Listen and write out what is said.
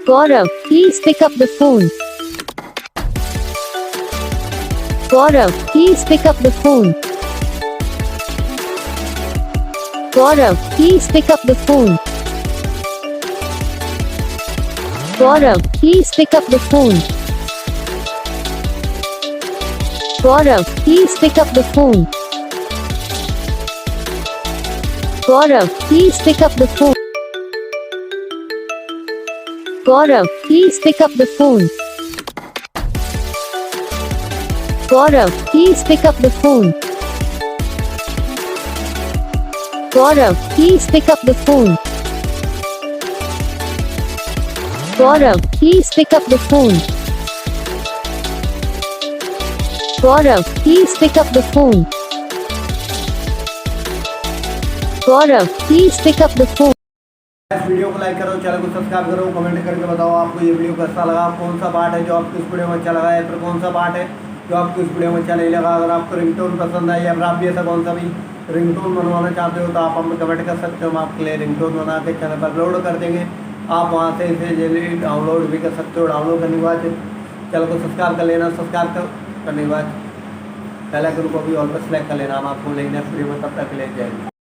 Gaurav, please pick up the phone. Gaurav, please pick up the phone. Gaurav, please pick up the phone. Gaurav, please pick up the phone. Gaurav, please pick up the phone. Gaurav, please pick up the phone. Gaurav, please pick up the phone. Gaurav, please pick up the phone. Gaurav, please pick up the phone. Gaurav, please pick up the phone. Gaurav, please pick up the phone. Gaurav, please pick up the phone. इस video को like करो, channel को subscribe करो, comment करके बताओ आपको ये video कैसा लगा, कौन सा पार्ट है जो आपको इस वीडियो में अच्छा लगा है, फिर कौन सा पार्ट है जो आपको इस वीडियो में अच्छा नहीं लगा। अगर आपको रिंगटोन पसंद आई या फिर आप भी ऐसा कौन सा भी रिंगटोन बनवाना चाहते हो तो आप हमें कमेंट कर सकते हो। हम आपके लिए रिंगटोन बना के चैनल पर अपलोड कर देंगे। आप वहाँ से इसे जल्दी डाउनलोड भी कर सकते हो। डाउनलोड करने के बाद चैनल को सब्सक्राइब कर लेना। सब्सक्राइब करने के बाद बेल आइकन को भी ऑल पर सेलेक्ट कर लेना। हम आपको लेंगे नेक्स्ट वीडियो में, तब तक ले जाएंगे।